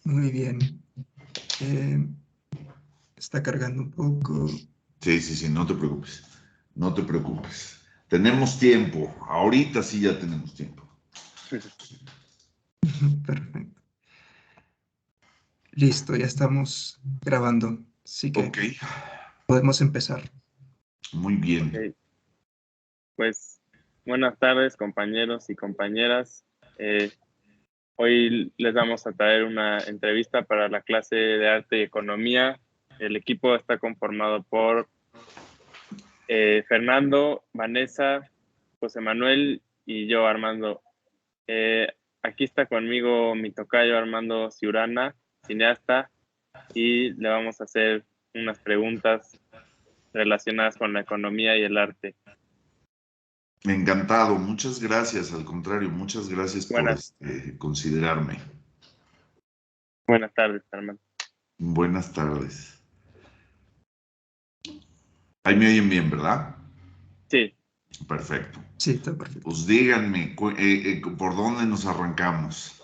Muy bien. Eh, Está cargando un poco. Sí, no te preocupes. No te preocupes. Tenemos tiempo. Ahorita sí ya tenemos tiempo. Perfecto. Listo, ya estamos grabando. Así que Ok, podemos empezar. muy bien. Ok, pues buenas tardes compañeros y compañeras. Hoy les vamos a traer una entrevista para la clase de arte y economía. El equipo está conformado por Fernando, Vanessa, José Manuel y yo, Armando. Eh, Aquí está conmigo mi tocayo Armando Ciurana, cineasta, y le vamos a hacer unas preguntas relacionadas con la economía y el arte. Encantado. Muchas gracias. Al contrario, muchas gracias por Buenas, considerarme. buenas tardes, Armando. Buenas tardes. Ahí me oyen bien, ¿verdad? Sí. Perfecto. Sí, está perfecto. Pues díganme, ¿por dónde nos arrancamos?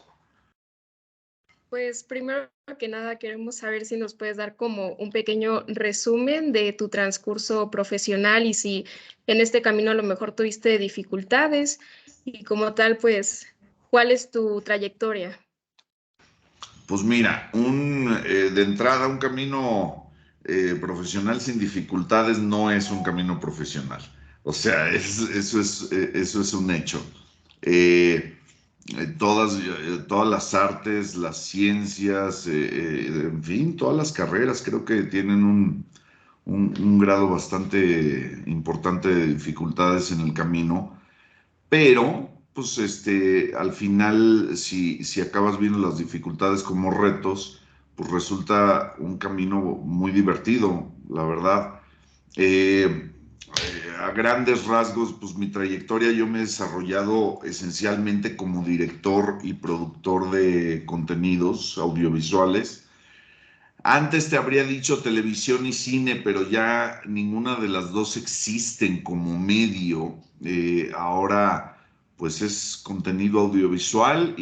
Pues primero que nada queremos saber si nos puedes dar como un pequeño resumen de tu transcurso profesional y si en este camino a lo mejor tuviste dificultades y como tal, pues, ¿cuál es tu trayectoria? Pues mira, de entrada, un camino profesional sin dificultades no es un camino profesional. O sea, eso es un hecho. Eh, todas las artes, las ciencias, en fin, todas las carreras creo que tienen un grado bastante importante de dificultades en el camino, pero pues al final si acabas viendo las dificultades como retos, pues resulta un camino muy divertido, la verdad. A grandes rasgos, pues mi trayectoria yo me he desarrollado esencialmente como director y productor de contenidos audiovisuales. Antes te habría dicho televisión y cine, pero ya ninguna de las dos existen como medio. Ahora, pues es contenido audiovisual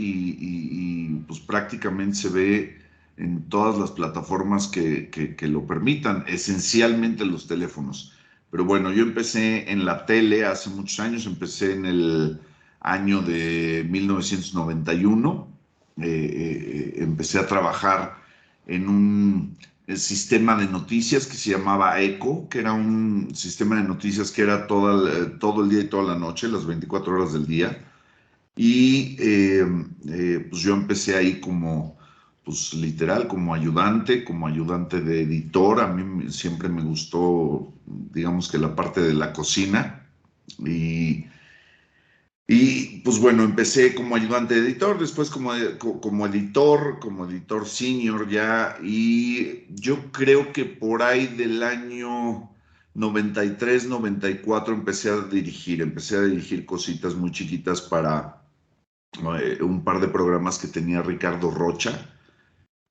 pues prácticamente se ve en todas las plataformas que lo permitan, esencialmente los teléfonos. Pero bueno, yo empecé en la tele hace muchos años, empecé en el año de 1991. Empecé a trabajar en un sistema de noticias que se llamaba ECO, que era un sistema de noticias que era todo el día y toda la noche, las 24 horas del día. Pues yo empecé ahí pues literal, como ayudante de editor. A mí siempre me gustó, digamos que la parte de la cocina. Y pues bueno, empecé como ayudante de editor, después como editor senior ya, y yo creo que por ahí del año 93, 94 empecé a dirigir cositas muy chiquitas para un par de programas que tenía Ricardo Rocha.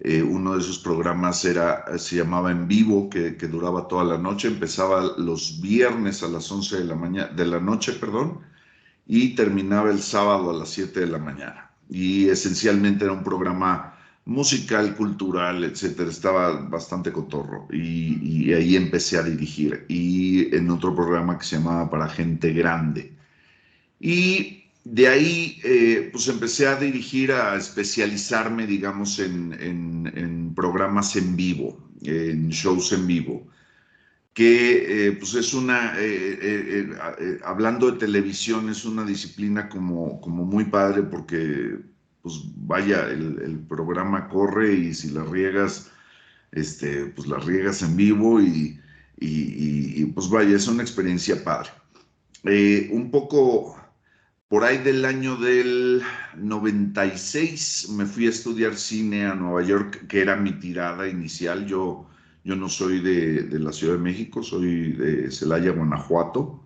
Uno de esos programas se llamaba En Vivo, que duraba toda la noche, empezaba los viernes a las 11 de la noche, perdón, y terminaba el sábado a las 7 de la mañana. Y esencialmente era un programa musical, cultural, etcétera. Estaba bastante cotorro. Y ahí empecé a dirigir. Y en otro programa que se llamaba Para Gente Grande. Y de ahí, pues empecé a dirigir, a especializarme, digamos, en programas en vivo, en shows en vivo que pues es hablando de televisión, es una disciplina como muy padre porque, pues vaya, el programa corre y si la riegas, pues la riegas en vivo pues vaya, es una experiencia padre. Un poco por ahí del año del 96 me fui a estudiar cine a Nueva York, que era mi tirada inicial. Yo no soy de la Ciudad de México, soy de Celaya, Guanajuato,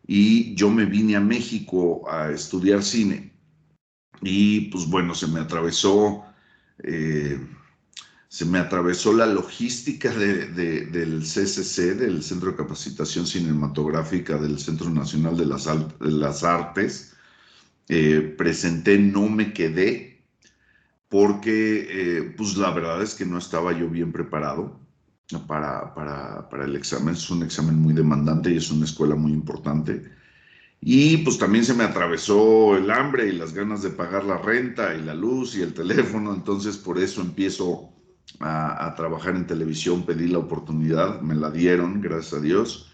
y yo me vine a México a estudiar cine. Y pues bueno, eh, se me atravesó la logística del CCC, del Centro de Capacitación Cinematográfica del Centro Nacional de las Artes. Presenté, no me quedé, porque pues la verdad es que no estaba yo bien preparado para el examen. Es un examen muy demandante y es una escuela muy importante. Y pues también se me atravesó el hambre y las ganas de pagar la renta y la luz y el teléfono, entonces por eso empiezo a trabajar en televisión, pedí la oportunidad, me la dieron, gracias a Dios.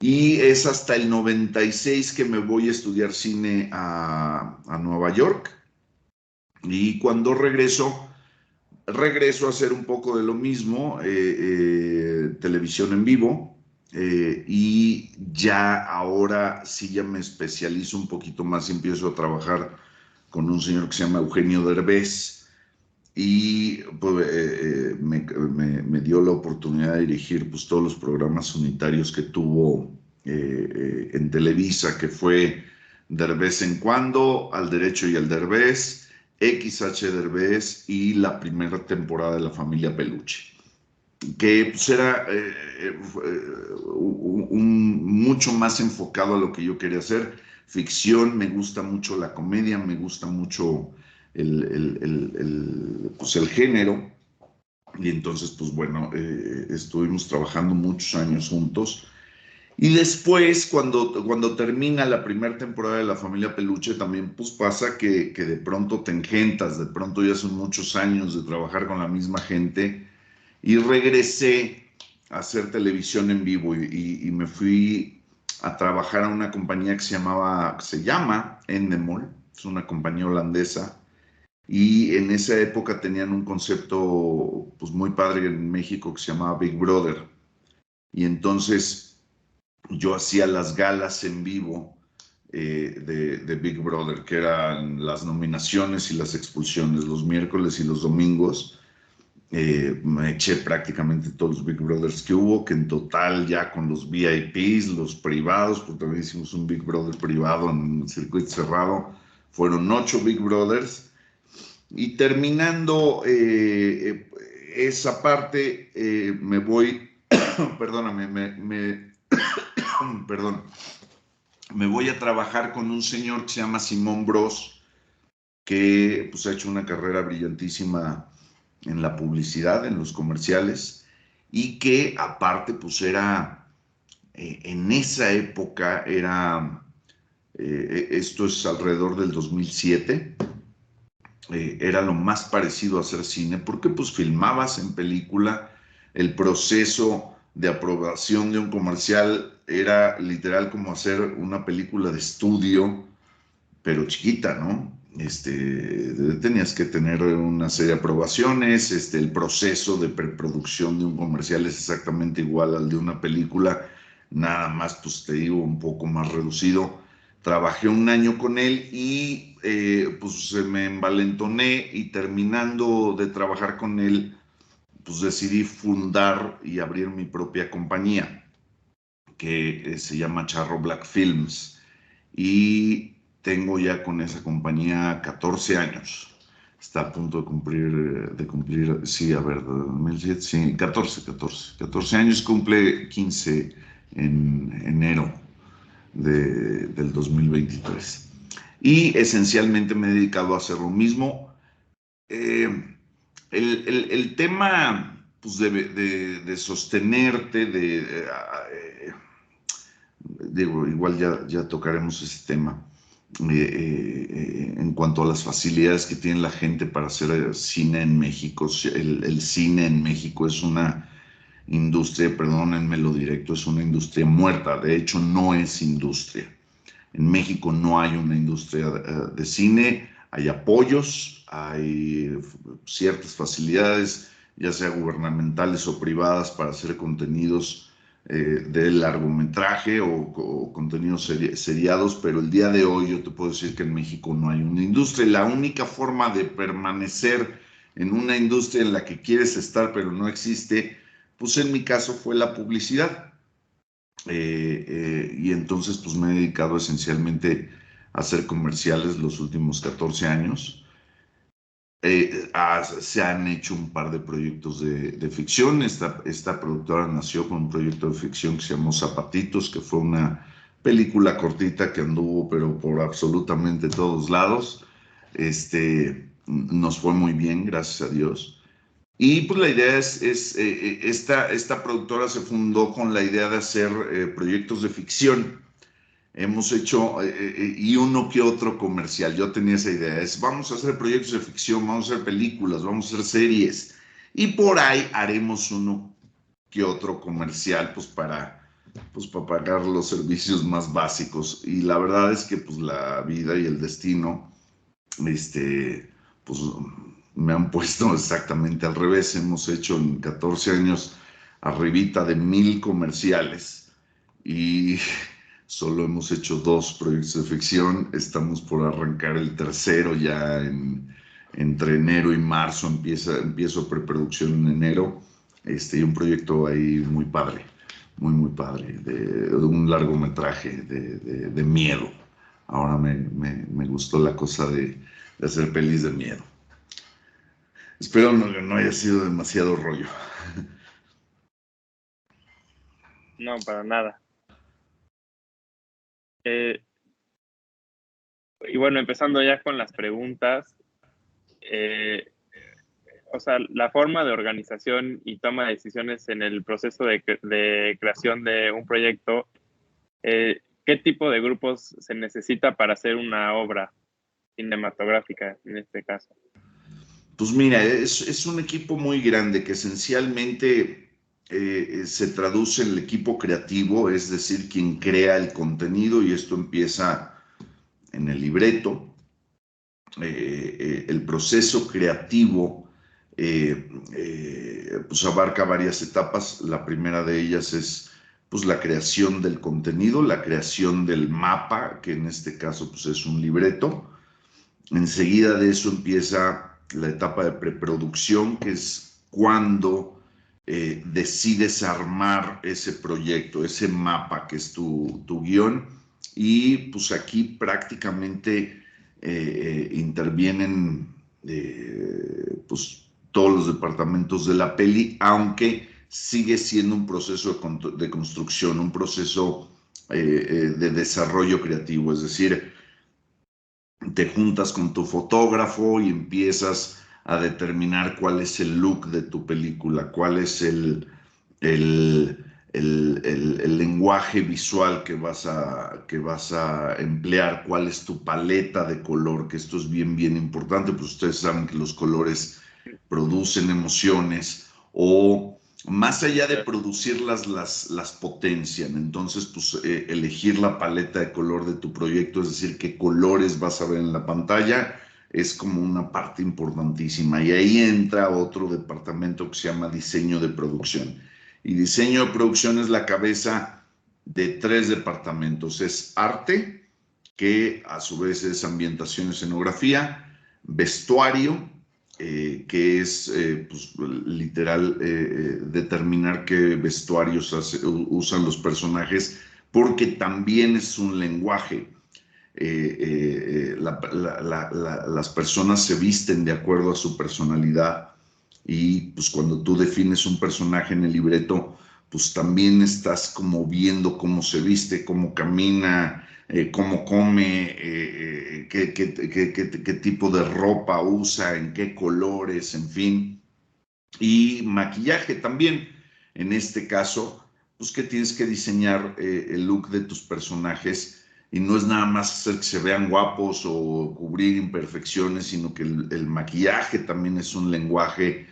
Y es hasta el 96 que me voy a estudiar cine a Nueva York. Y cuando regreso a hacer un poco de lo mismo, televisión en vivo, y ya ahora sí ya me especializo un poquito más y empiezo a trabajar con un señor que se llama Eugenio Derbez, y pues, me dio la oportunidad de dirigir pues, todos los programas unitarios que tuvo en Televisa, que fue Derbez en Cuando, Al Derecho y al Derbez, XH Derbez y la primera temporada de La Familia Peluche, que pues, era mucho más enfocado a lo que yo quería hacer. Ficción, me gusta mucho la comedia, me gusta mucho pues el género, y entonces pues bueno, estuvimos trabajando muchos años juntos. Y después, cuando termina la primera temporada de La Familia Peluche, también pues pasa que de pronto te engentas, de pronto ya son muchos años de trabajar con la misma gente, y regresé a hacer televisión en vivo y me fui a trabajar a una compañía que se llama Endemol, es una compañía holandesa, y en esa época tenían un concepto pues muy padre en México que se llamaba Big Brother, y entonces yo hacía las galas en vivo de Big Brother, que eran las nominaciones y las expulsiones los miércoles y los domingos. Me eché prácticamente todos los Big Brothers que hubo, que en total ya con los VIPs, los privados, porque también hicimos un Big Brother privado en circuito cerrado, fueron 8 Big Brothers. Y terminando esa parte, me voy, perdóname, perdón, me voy a trabajar con un señor que se llama Simón Bros, que pues ha hecho una carrera brillantísima en la publicidad, en los comerciales, y que aparte pues era, en esa época era, esto es alrededor del 2007, era lo más parecido a hacer cine, porque pues filmabas en película, el proceso de aprobación de un comercial era literal como hacer una película de estudio, pero chiquita, ¿no? Tenías que tener una serie de aprobaciones, el proceso de preproducción de un comercial es exactamente igual al de una película, nada más, pues te digo, un poco más reducido. Trabajé un año con él y pues me envalentoné, y terminando de trabajar con él, pues decidí fundar y abrir mi propia compañía, que se llama Charro Black Films, y tengo ya con esa compañía 14 años. Está a punto de cumplir, sí, a ver, 2007, sí, 14 años, cumple 15 en enero del 2023. Y esencialmente me he dedicado a hacer lo mismo. El tema pues, de sostenerte, digo, igual ya tocaremos ese tema, en cuanto a las facilidades que tiene la gente para hacer cine en México. El cine en México es una industria, perdónenme lo directo, es una industria muerta. De hecho, no es industria. En México no hay una industria de cine, hay apoyos, hay ciertas facilidades, ya sea gubernamentales o privadas, para hacer contenidos de largometraje o contenidos seriados, pero el día de hoy yo te puedo decir que en México no hay una industria. La única forma de permanecer en una industria en la que quieres estar pero no existe, pues en mi caso fue la publicidad. Y entonces pues me he dedicado esencialmente a hacer comerciales los últimos 14 años. Se han hecho un par de proyectos de ficción. Esta productora nació con un proyecto de ficción que se llamó Zapatitos, que fue una película cortita que anduvo pero por absolutamente todos lados. nos fue muy bien, gracias a Dios. Y pues la idea esta productora se fundó con la idea de hacer proyectos de ficción. Hemos hecho y uno que otro comercial. Yo tenía esa idea, vamos a hacer proyectos de ficción, vamos a hacer películas, vamos a hacer series y por ahí haremos uno que otro comercial pues para pagar los servicios más básicos. Y la verdad es que pues la vida y el destino pues me han puesto exactamente al revés. Hemos hecho en 14 años arribita de 1000 comerciales y solo hemos hecho 2 proyectos de ficción. Estamos por arrancar el tercero ya entre enero y marzo. Empiezo preproducción en enero. Y un proyecto ahí muy padre, muy padre, de un largometraje de miedo. Ahora me gustó la cosa de hacer pelis de miedo. Espero no haya sido demasiado rollo. No, para nada. Y bueno, empezando ya con las preguntas, o sea, la forma de organización y toma de decisiones en el proceso de creación de un proyecto, ¿qué tipo de grupos se necesita para hacer una obra cinematográfica en este caso? Pues mira, es un equipo muy grande que esencialmente se traduce en el equipo creativo, es decir, quien crea el contenido, y esto empieza en el libreto. El proceso creativo pues abarca varias etapas. La primera de ellas es pues la creación del contenido, la creación del mapa, que en este caso pues es un libreto. Enseguida de eso empieza la etapa de preproducción, que es cuando decides armar ese proyecto, ese mapa que es tu guión. Y pues aquí prácticamente intervienen pues todos los departamentos de la peli, aunque sigue siendo un proceso de construcción, un proceso de desarrollo creativo. Es decir, te juntas con tu fotógrafo y empiezas a determinar cuál es el look de tu película, cuál es el lenguaje visual que vas a emplear, cuál es tu paleta de color, que esto es bien importante, pues ustedes saben que los colores producen emociones, o más allá de producirlas, las potencian. Entonces, pues elegir la paleta de color de tu proyecto, es decir, qué colores vas a ver en la pantalla, es como una parte importantísima. Y ahí entra otro departamento que se llama diseño de producción. Y diseño de producción es la cabeza de 3 departamentos. Es arte, que a su vez es ambientación y escenografía, vestuario, que es pues, literal determinar qué vestuarios usan los personajes, porque también es un lenguaje. Las personas se visten de acuerdo a su personalidad, y pues cuando tú defines un personaje en el libreto, pues también estás como viendo cómo se viste, cómo camina, cómo come, qué tipo de ropa usa, en qué colores, en fin. Y maquillaje también. En este caso, pues que tienes que diseñar el look de tus personajes, y no es nada más hacer que se vean guapos o cubrir imperfecciones, sino que el maquillaje también es un lenguaje.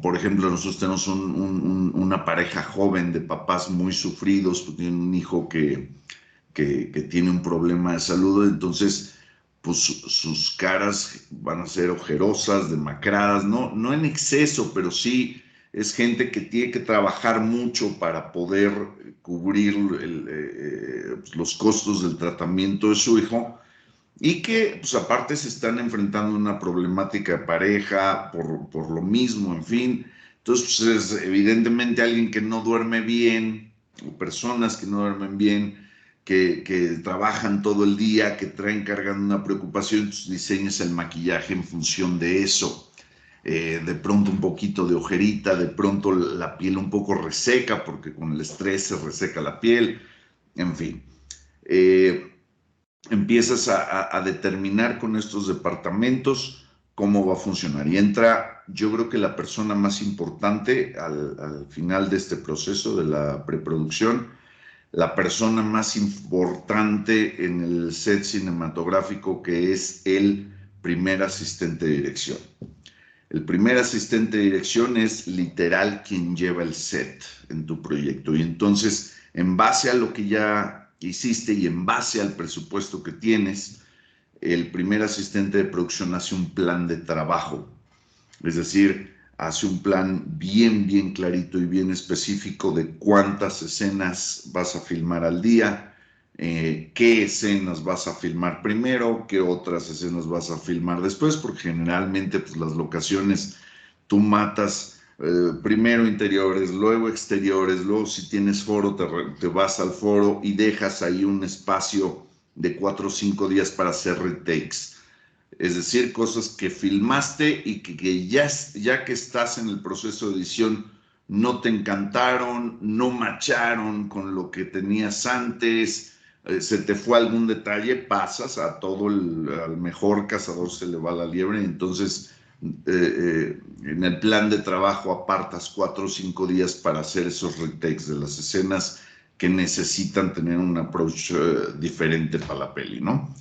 Por ejemplo, nosotros tenemos una pareja joven de papás muy sufridos, pues tienen un hijo que tiene un problema de salud. Entonces pues sus caras van a ser ojerosas, demacradas, no en exceso, pero sí es gente que tiene que trabajar mucho para poder cubrir pues los costos del tratamiento de su hijo, y que pues aparte se están enfrentando a una problemática de pareja por lo mismo, en fin. Entonces pues es evidentemente alguien que no duerme bien, o personas que no duermen bien, que trabajan todo el día, que traen cargando una preocupación. Entonces diseñas el maquillaje en función de eso. De pronto un poquito de ojerita, de pronto la piel un poco reseca, porque con el estrés se reseca la piel, en fin. empiezas a determinar con estos departamentos cómo va a funcionar. Y entra, yo creo que la persona más importante al final de este proceso de la preproducción, la persona más importante en el set cinematográfico, que es el primer asistente de dirección. El primer asistente de dirección es literal quien lleva el set en tu proyecto. Y entonces, en base a lo que ya hiciste y en base al presupuesto que tienes, el primer asistente de producción hace un plan de trabajo. Es decir, hace un plan bien clarito y bien específico de cuántas escenas vas a filmar al día, qué escenas vas a filmar primero, qué otras escenas vas a filmar después, porque generalmente pues, las locaciones tú matas primero interiores, luego exteriores, luego si tienes foro te vas al foro y dejas ahí un espacio de 4 o 5 días para hacer retakes. Es decir, cosas que filmaste y que ya que estás en el proceso de edición no te encantaron, no macharon con lo que tenías antes, se te fue algún detalle, pasas a al mejor cazador se le va la liebre. Entonces, en el plan de trabajo apartas 4 o 5 días para hacer esos retakes de las escenas que necesitan tener un approach diferente para la peli, ¿no?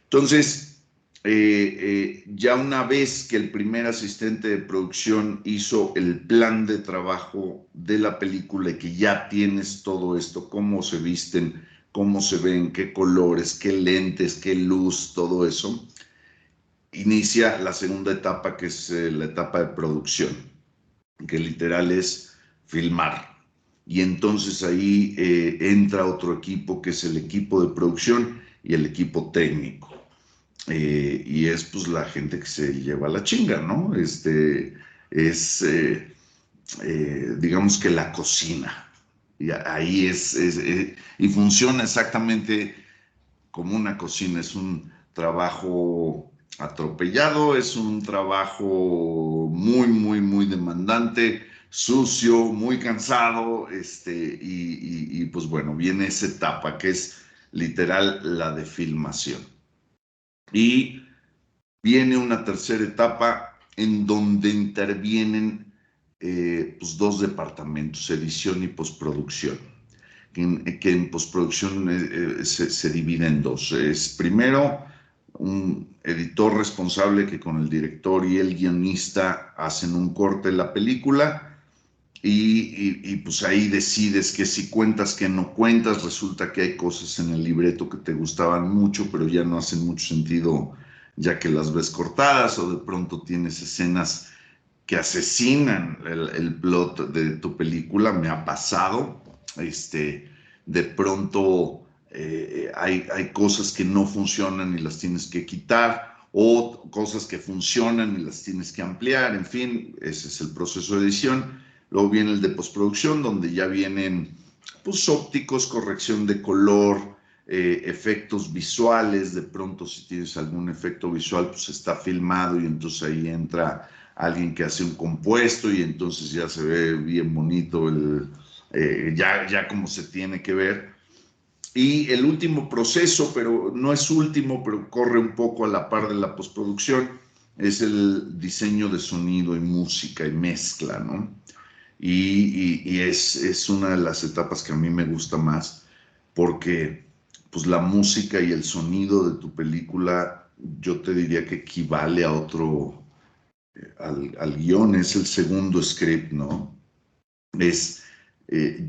Entonces, ya una vez que el primer asistente de producción hizo el plan de trabajo de la película y que ya tienes todo esto, cómo se visten, cómo se ven, qué colores, qué lentes, qué luz, todo eso, inicia la segunda etapa, que es la etapa de producción, que literal es filmar. Y entonces ahí entra otro equipo, que es el equipo de producción y el equipo técnico. Y es pues la gente que se lleva la chinga, ¿no? Digamos que la cocina. Y ahí y funciona exactamente como una cocina. Es un trabajo atropellado, es un trabajo muy demandante, sucio, muy cansado, y pues bueno, viene esa etapa que es literal la de filmación. Y viene una tercera etapa en donde intervienen pues dos departamentos, edición y postproducción, que en postproducción se divide en dos. Es primero un editor responsable que con el director y el guionista hacen un corte de la película. Y pues ahí decides que si cuentas, que no cuentas. Resulta que hay cosas en el libreto que te gustaban mucho, pero ya no hacen mucho sentido ya que las ves cortadas, o de pronto tienes escenas que asesinan el plot de tu película. Me ha pasado. De pronto hay cosas que no funcionan y las tienes que quitar, o cosas que funcionan y las tienes que ampliar. En fin, ese es el proceso de edición. Luego viene el de postproducción, donde ya vienen pues, ópticos, corrección de color, efectos visuales. De pronto, si tienes algún efecto visual, pues está filmado y entonces ahí entra alguien que hace un compuesto y entonces ya se ve bien bonito, ya como se tiene que ver. Y el último proceso, pero no es último, pero corre un poco a la par de la postproducción, es el diseño de sonido y música y mezcla, ¿no? Y es una de las etapas que a mí me gusta más, porque pues la música y el sonido de tu película, yo te diría que equivale a otro, al guión. Es el segundo script, ¿no?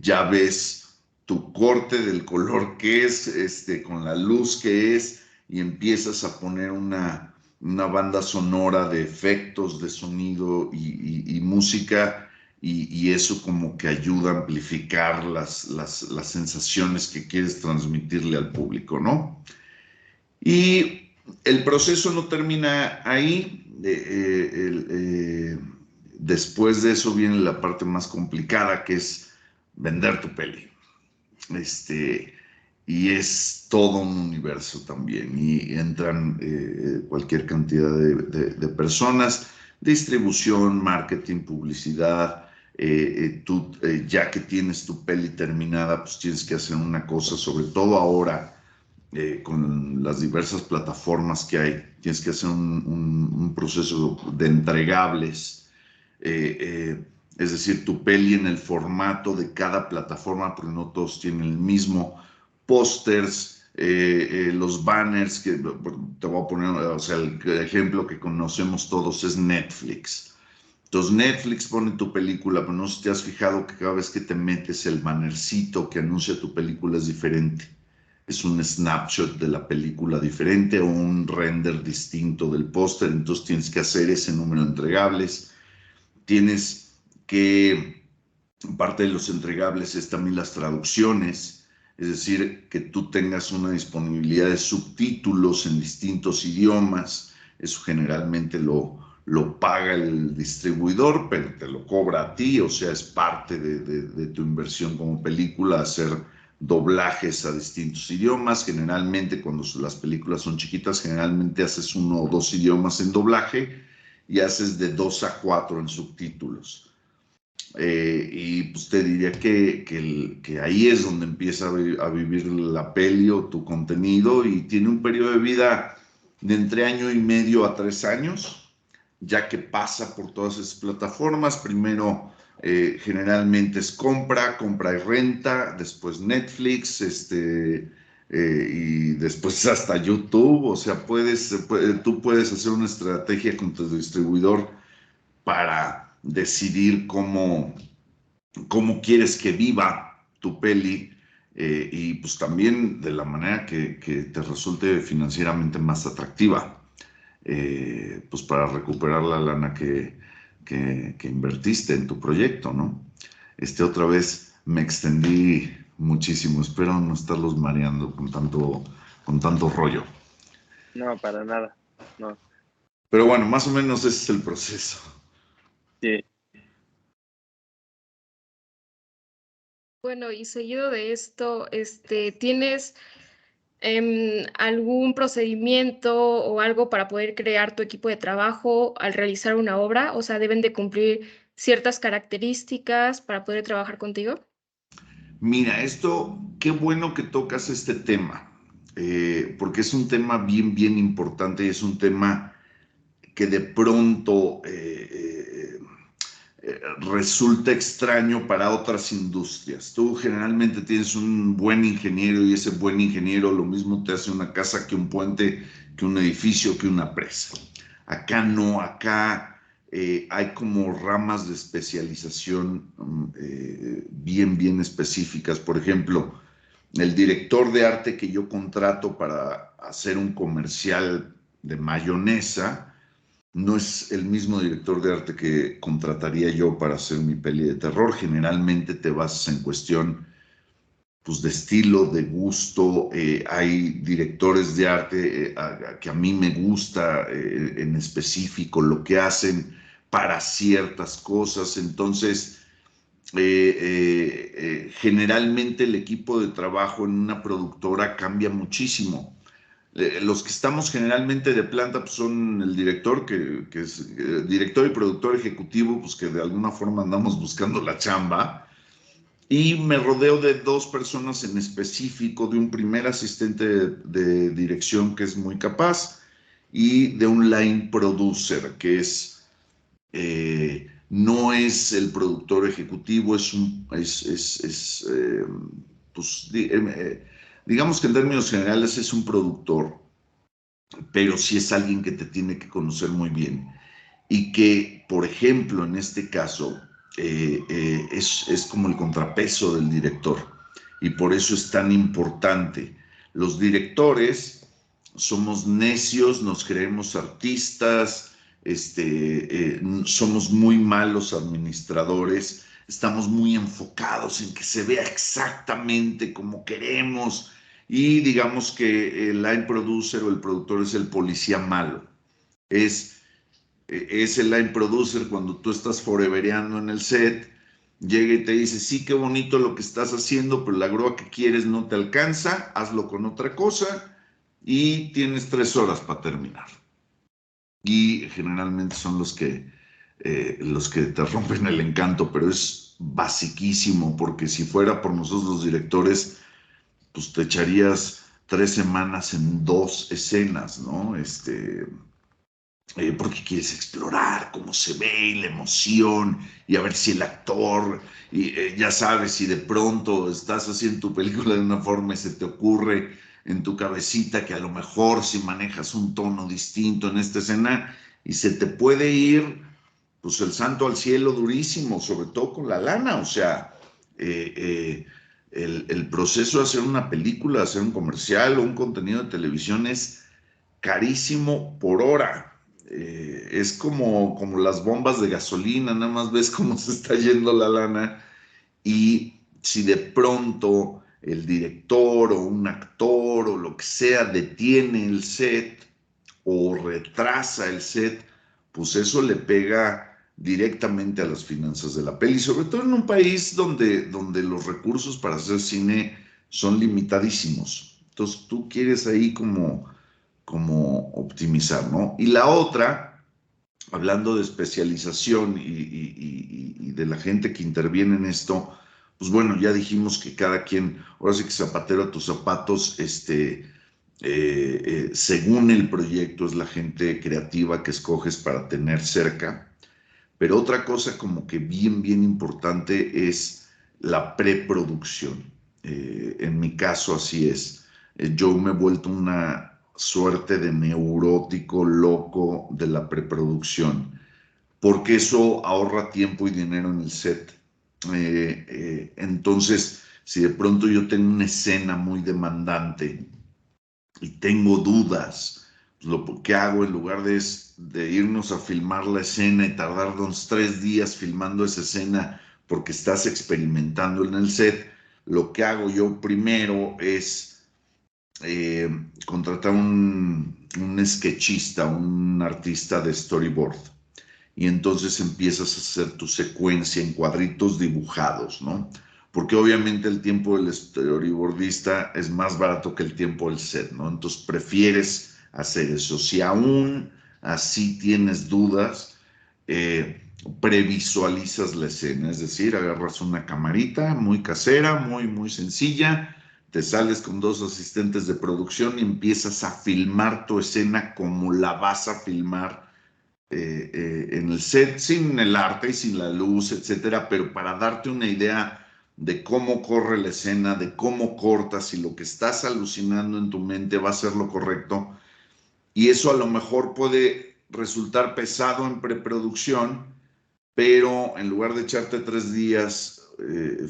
Ya ves tu corte del color que es, con la luz que es, y empiezas a poner una banda sonora de efectos, de sonido y música, y eso como que ayuda a amplificar las sensaciones que quieres transmitirle al público, ¿no? Y el proceso no termina ahí. Después de eso viene la parte más complicada, que es vender tu peli. Y es todo un universo también, y entran cualquier cantidad de personas: distribución, marketing, publicidad. Tú, ya que tienes tu peli terminada, pues tienes que hacer una cosa, sobre todo ahora con las diversas plataformas que hay. Tienes que hacer un proceso de entregables. Es decir, tu peli en el formato de cada plataforma, porque no todos tienen el mismo. Pósters, los banners, que te voy a poner, o sea, el ejemplo que conocemos todos es Netflix. Entonces Netflix pone tu película, pero no sé si te has fijado que cada vez que te metes el bannercito que anuncia tu película es diferente. Es un snapshot de la película diferente o un render distinto del póster, entonces tienes que hacer ese número de entregables. Tienes que, parte de los entregables es también las traducciones, es decir, que tú tengas una disponibilidad de subtítulos en distintos idiomas. Eso generalmente lo paga el distribuidor, pero te lo cobra a ti, o sea, es parte de tu inversión como película, hacer doblajes a distintos idiomas. Generalmente, cuando las películas son chiquitas, generalmente haces 1 o 2 idiomas en doblaje y haces de 2 a 4 en subtítulos. Y pues te diría que ahí es donde empieza a vivir la peli o tu contenido, y tiene un periodo de vida de entre 1.5 a 3 años, ya que pasa por todas esas plataformas. Primero, generalmente es compra y renta, después Netflix, y después hasta YouTube. O sea, tú puedes hacer una estrategia con tu distribuidor para decidir cómo quieres que viva tu peli, y pues también de la manera que te resulte financieramente más atractiva, pues para recuperar la lana que invertiste en tu proyecto, ¿no? Otra vez me extendí muchísimo, espero no estarlos mareando con tanto rollo. No, para nada, no. Pero bueno, más o menos ese es el proceso. Sí. Bueno, y seguido de esto, ¿tienes algún procedimiento o algo para poder crear tu equipo de trabajo al realizar una obra? O sea, ¿deben de cumplir ciertas características para poder trabajar contigo? Mira, qué bueno que tocas este tema, porque es un tema bien, bien importante, y es un tema que de pronto resulta extraño para otras industrias. Tú generalmente tienes un buen ingeniero, y ese buen ingeniero lo mismo te hace una casa que un puente, que un edificio, que una presa. Acá no, acá hay como ramas de especialización bien, bien específicas. Por ejemplo, el director de arte que yo contrato para hacer un comercial de mayonesa no es el mismo director de arte que contrataría yo para hacer mi peli de terror. Generalmente te basas en cuestión, pues, de estilo, de gusto. Hay directores de arte que a mí me gusta en específico lo que hacen para ciertas cosas. Entonces, generalmente el equipo de trabajo en una productora cambia muchísimo. Los que estamos generalmente de planta, pues, son el director, que es director y productor ejecutivo, pues que de alguna forma andamos buscando la chamba. Y me rodeo de 2 personas en específico, de un primer asistente de dirección que es muy capaz, y de un line producer que no es el productor ejecutivo, pues, digamos que en términos generales es un productor, pero sí es alguien que te tiene que conocer muy bien, y que, por ejemplo, en este caso, es como el contrapeso del director, y por eso es tan importante. Los directores somos necios, nos creemos artistas, somos muy malos administradores, estamos muy enfocados en que se vea exactamente como queremos, y digamos que el line producer o el productor es el policía malo. Es el line producer cuando tú estás forevereando en el set, llega y te dice: sí, qué bonito lo que estás haciendo, pero la grúa que quieres no te alcanza, hazlo con otra cosa, y tienes 3 horas para terminar. Y generalmente son los que te rompen el encanto, pero es basiquísimo, porque si fuera por nosotros los directores, pues te 3 semanas en 2 escenas, ¿no? Porque quieres explorar cómo se ve y la emoción y a ver si el actor, y ya sabes, si de pronto estás haciendo tu película de una forma y se te ocurre en tu cabecita que a lo mejor si manejas un tono distinto en esta escena y se te puede ir pues el santo al cielo durísimo, sobre todo con la lana, o sea, el proceso de hacer una película, hacer un comercial o un contenido de televisión es carísimo por hora. Es como las bombas de gasolina, nada más ves cómo se está yendo la lana y si de pronto el director o un actor o lo que sea detiene el set o retrasa el set, pues eso le pega directamente a las finanzas de la peli, sobre todo en un país donde los recursos para hacer cine son limitadísimos. Entonces tú quieres ahí como optimizar, ¿no? Y la otra, hablando de especialización y de la gente que interviene en esto, pues bueno, ya dijimos que cada quien, ahora sí que zapatero a tus zapatos, según el proyecto es la gente creativa que escoges para tener cerca, pero otra cosa como que bien importante es la preproducción. En mi caso así es. Yo me he vuelto una suerte de neurótico loco de la preproducción, porque eso ahorra tiempo y dinero en el set. Entonces, si de pronto yo tengo una escena muy demandante y tengo dudas, lo que hago en lugar de irnos a filmar la escena y tardar 2, 3 días filmando esa escena porque estás experimentando en el set, lo que hago yo primero es contratar un sketchista, un artista de storyboard. Y entonces empiezas a hacer tu secuencia en cuadritos dibujados, ¿no? Porque obviamente el tiempo del storyboardista es más barato que el tiempo del set, ¿no? Entonces prefieres hacer eso. Si aún así tienes dudas, previsualizas la escena, es decir, agarras una camarita muy casera, muy sencilla, te sales con 2 asistentes de producción y empiezas a filmar tu escena como la vas a filmar en el set, sin el arte y sin la luz, etcétera, pero para darte una idea de cómo corre la escena, de cómo cortas y lo que estás alucinando en tu mente va a ser lo correcto. Y eso a lo mejor puede resultar pesado en preproducción, pero en lugar de echarte 3 días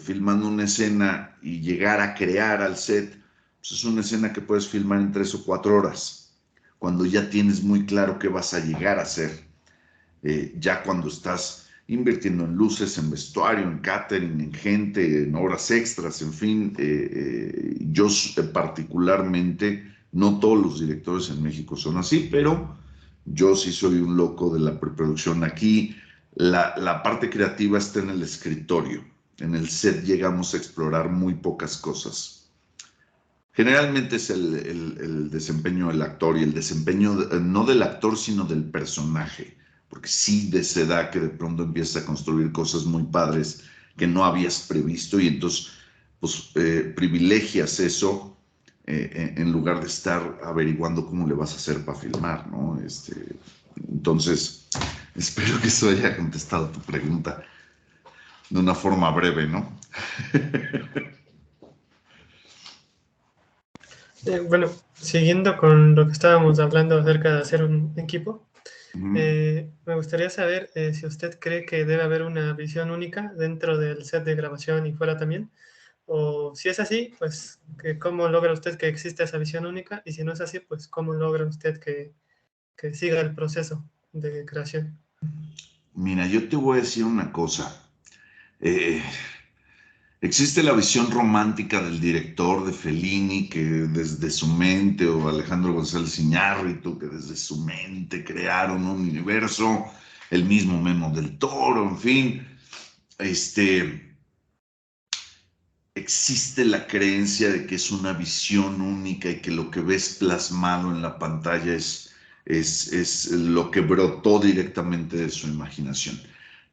filmando una escena y llegar a crear al set, pues es una escena que puedes filmar en 3 o 4 horas, cuando ya tienes muy claro qué vas a llegar a hacer. Ya cuando estás invirtiendo en luces, en vestuario, en catering, en gente, en horas extras, en fin, yo particularmente, no todos los directores en México son así, pero yo sí soy un loco de la preproducción. Aquí la parte creativa está en el escritorio. En el set llegamos a explorar muy pocas cosas. Generalmente es el desempeño del actor y el desempeño no del actor, sino del personaje, porque sí se da que de pronto empiezas a construir cosas muy padres que no habías previsto y entonces pues, privilegias eso en lugar de estar averiguando cómo le vas a hacer para filmar, ¿no? Entonces, espero que eso haya contestado tu pregunta de una forma breve, ¿no? Bueno, siguiendo con lo que estábamos hablando acerca de hacer un equipo, Ujú. me gustaría saber si usted cree que debe haber una visión única dentro del set de grabación y fuera también, o si es así, pues cómo logra usted que exista esa visión única, y si no es así, pues cómo logra usted que siga el proceso de creación. Mira, yo te voy a decir una cosa. Existe la visión romántica del director de Fellini que desde su mente, o Alejandro González Iñárritu que desde su mente crearon un universo, el mismo Memo del Toro, en fin. Existe la creencia de que es una visión única y que lo que ves plasmado en la pantalla es lo que brotó directamente de su imaginación.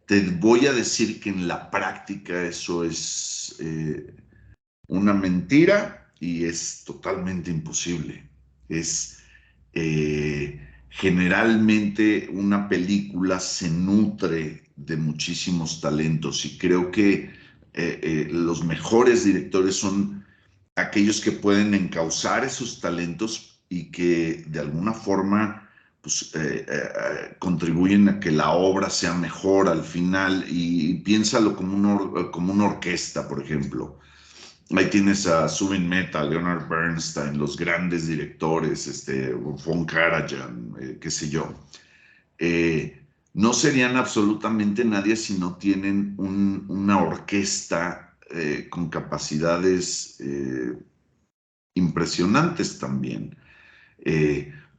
Te voy a decir que en la práctica eso es una mentira y es totalmente imposible. Es generalmente una película se nutre de muchísimos talentos y creo que los mejores directores son aquellos que pueden encauzar esos talentos y que de alguna forma pues, contribuyen a que la obra sea mejor al final, y piénsalo como una orquesta, por ejemplo. Ahí tienes a Zubin Mehta, Leonard Bernstein, los grandes directores, von Karajan, qué sé yo. No serían absolutamente nadie si no tienen una orquesta con capacidades impresionantes también.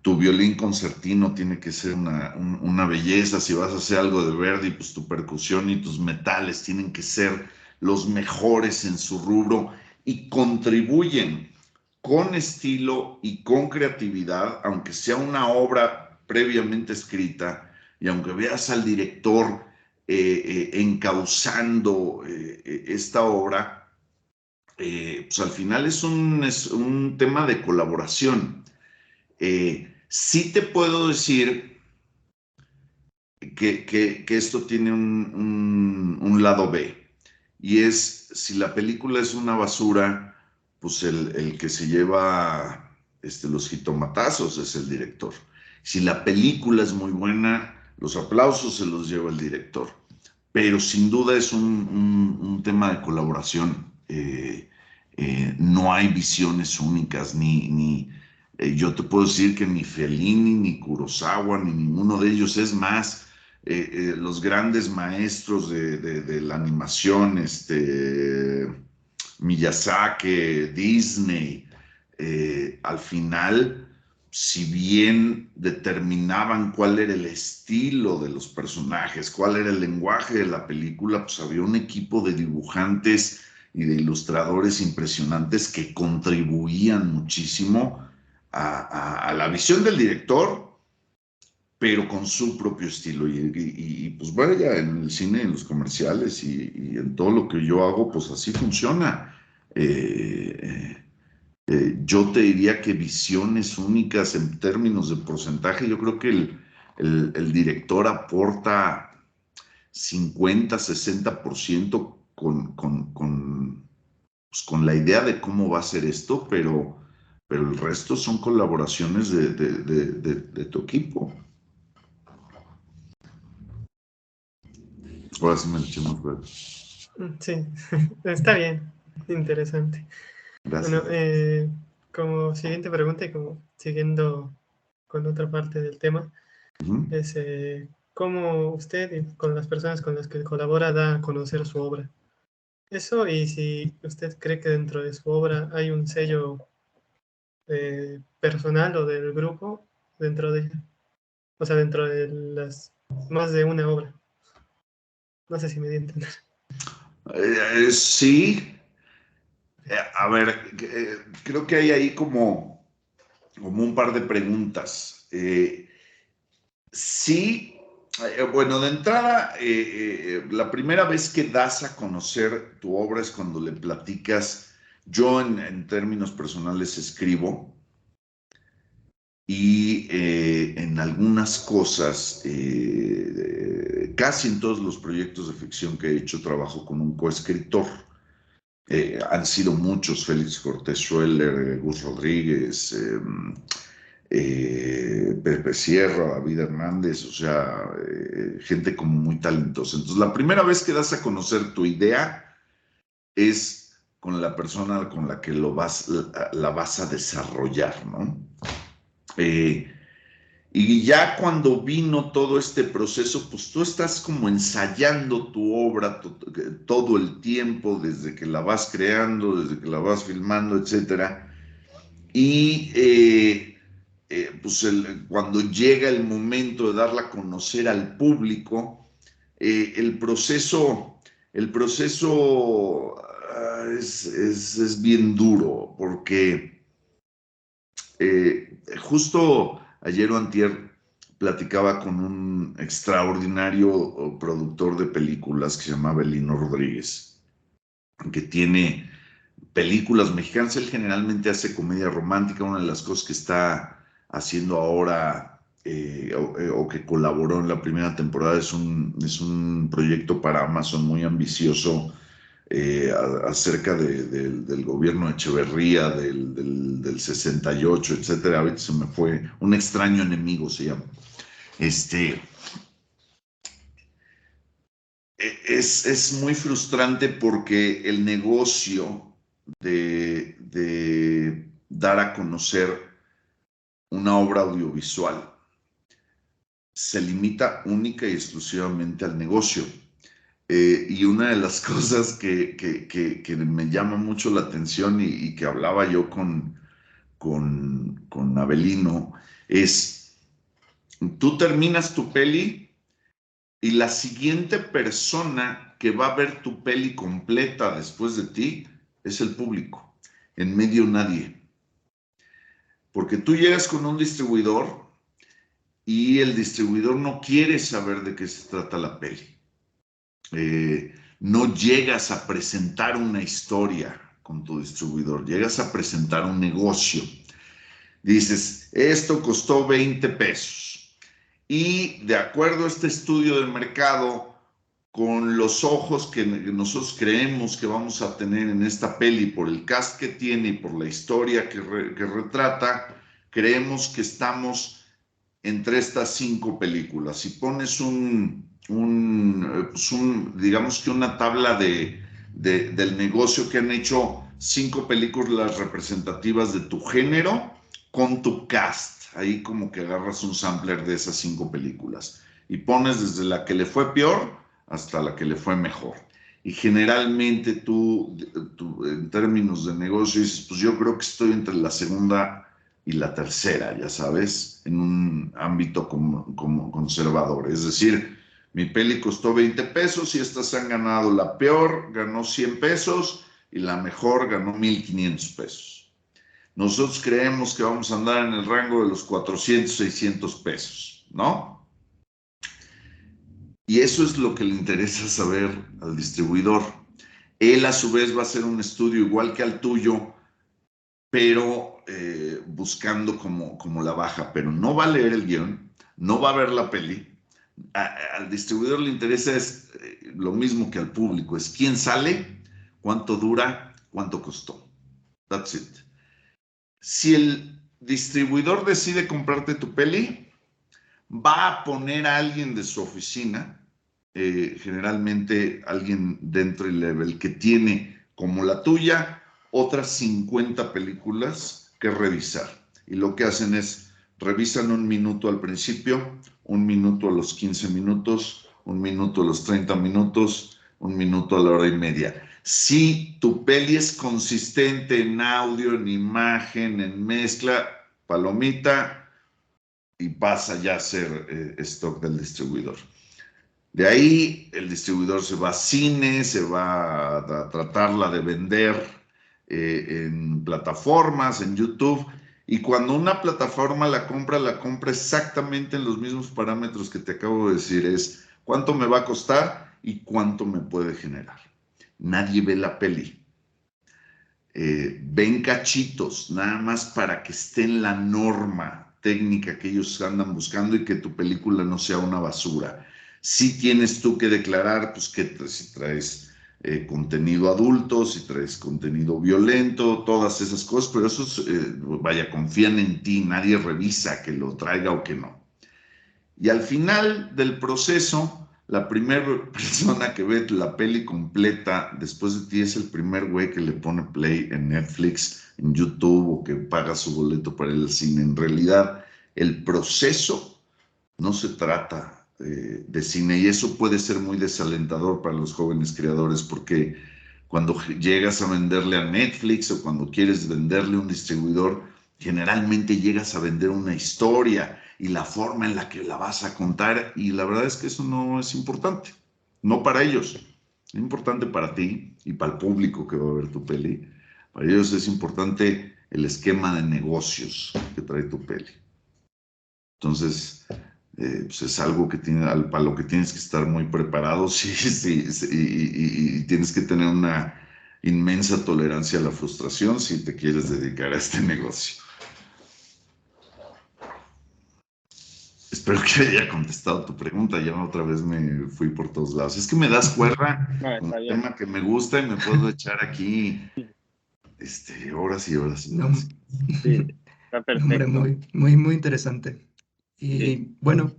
Tu violín concertino tiene que ser una belleza. Si vas a hacer algo de Verdi, pues tu percusión y tus metales tienen que ser los mejores en su rubro y contribuyen con estilo y con creatividad, aunque sea una obra previamente escrita y aunque veas al director encauzando esta obra, pues al final es un tema de colaboración. Sí te puedo decir que esto tiene un lado B, y es, si la película es una basura, pues el que se lleva los jitomatazos es el director. Si la película es muy buena, los aplausos se los lleva el director. Pero sin duda es un tema de colaboración. No hay visiones únicas, yo te puedo decir que ni Fellini, ni Kurosawa, ni ninguno de ellos. Es más, los grandes maestros de la animación, Miyazaki, Disney, al final, si bien determinaban cuál era el estilo de los personajes, cuál era el lenguaje de la película, pues había un equipo de dibujantes y de ilustradores impresionantes que contribuían muchísimo a la visión del director, pero con su propio estilo. Y pues vaya, en el cine, en los comerciales y en todo lo que yo hago, pues así funciona. Yo te diría que visiones únicas en términos de porcentaje, yo creo que el director aporta 50-60% pues, con la idea de cómo va a ser esto, pero el resto son colaboraciones de tu equipo. Ahora sí me eché más breve. Sí, está bien, interesante. Gracias. Bueno, como siguiente pregunta y como siguiendo con otra parte del tema, es cómo usted y con las personas con las que colabora da a conocer su obra. Eso, y si usted cree que dentro de su obra hay un sello personal o del grupo dentro de ella. O sea, dentro de las más de una obra. No sé si me di a entender. Sí. A ver, creo que hay ahí como un par de preguntas. Sí, bueno, de entrada, la primera vez que das a conocer tu obra es cuando le platicas. Yo en términos personales escribo, y en algunas cosas, casi en todos los proyectos de ficción que he hecho, trabajo con un coescritor. Han sido muchos: Félix Cortés Schweller, Gus Rodríguez, Pepe Sierra, David Hernández, o sea, gente como muy talentosa. Entonces, la primera vez que das a conocer tu idea es con la persona con la que la vas a desarrollar, ¿no? Y ya cuando vino todo este proceso, pues tú estás como ensayando tu obra todo el tiempo, desde que la vas creando, desde que la vas filmando, etcétera. Y pues cuando llega el momento de darla a conocer al público, el proceso es bien duro, porque justo ayer o antier platicaba con un extraordinario productor de películas que se llama Belino Rodríguez, que tiene películas mexicanas. Él generalmente hace comedia romántica. Una de las cosas que está haciendo ahora o que colaboró en la primera temporada es un proyecto para Amazon muy ambicioso acerca del gobierno de Echeverría, del 68, etcétera. Ahorita se me fue. Un extraño enemigo se llama. Es muy frustrante porque el negocio de dar a conocer una obra audiovisual se limita única y exclusivamente al negocio. Y una de las cosas que me llama mucho la atención y que hablaba yo con Abelino es, tú terminas tu peli y la siguiente persona que va a ver tu peli completa después de ti es el público. En medio nadie. Porque tú llegas con un distribuidor y el distribuidor no quiere saber de qué se trata la peli. No llegas a presentar una historia con tu distribuidor, llegas a presentar un negocio. Dices, esto costó 20 pesos. Y de acuerdo a este estudio del mercado, con los ojos que nosotros creemos que vamos a tener en esta peli, por el cast que tiene y por la historia que retrata, creemos que estamos entre estas 5 películas. Si pones digamos que una tabla del negocio que han hecho 5 películas representativas de tu género con tu cast, ahí como que agarras un sampler de esas 5 películas y pones desde la que le fue peor hasta la que le fue mejor. Y generalmente tú en términos de negocio dices, pues yo creo que estoy entre la segunda y la tercera, ya sabes, en un ámbito como conservador. Es decir, mi peli costó 20 pesos y estas han ganado. La peor ganó 100 pesos y la mejor ganó 1,500 pesos. Nosotros creemos que vamos a andar en el rango de los 400, 600 pesos, ¿no? Y eso es lo que le interesa saber al distribuidor. Él a su vez va a hacer un estudio igual que al tuyo, pero buscando como la baja, pero no va a leer el guión, no va a ver la peli. Al distribuidor le interesa lo mismo que al público, es quién sale, cuánto dura, cuánto costó. That's it. Si el distribuidor decide comprarte tu peli, va a poner a alguien de su oficina, generalmente alguien de entry level que tiene como la tuya otras 50 películas que revisar. Y lo que hacen es revisan 1 minuto al principio, 1 minuto a los 15 minutos, 1 minuto a los 30 minutos, 1 minuto a la hora y media. Si tu peli es consistente en audio, en imagen, en mezcla, palomita, y pasa ya a ser stock del distribuidor. De ahí el distribuidor se va a cine, se va a tratarla de vender en plataformas, en YouTube, y cuando una plataforma la compra exactamente en los mismos parámetros que te acabo de decir, es cuánto me va a costar y cuánto me puede generar. Nadie ve la peli. Ven cachitos, nada más para que esté en la norma técnica que ellos andan buscando y que tu película no sea una basura. Sí tienes tú que declarar, pues, que si traes contenido adulto, si traes contenido violento, todas esas cosas, pero eso, vaya, confían en ti, nadie revisa que lo traiga o que no. Y al final del proceso, la primera persona que ve la peli completa después de ti es el primer güey que le pone play en Netflix, en YouTube, o que paga su boleto para ir al cine. En realidad, el proceso no se trata de cine, y eso puede ser muy desalentador para los jóvenes creadores, porque cuando llegas a venderle a Netflix o cuando quieres venderle a un distribuidor, generalmente llegas a vender una historia y la forma en la que la vas a contar, y la verdad es que eso no es importante, no para ellos, es importante para ti y para el público que va a ver tu peli. Para ellos es importante el esquema de negocios que trae tu peli. Entonces, pues es algo que para lo que tienes que estar muy preparado, sí, y tienes que tener inmensa tolerancia a la frustración si te quieres dedicar a este negocio. Espero que haya contestado tu pregunta. Ya otra vez me fui por todos lados. Es que me das cuerda con un tema que me gusta y me puedo echar aquí horas y horas y horas. Sí, está perfecto. Hombre, muy interesante. Y Sí. bueno,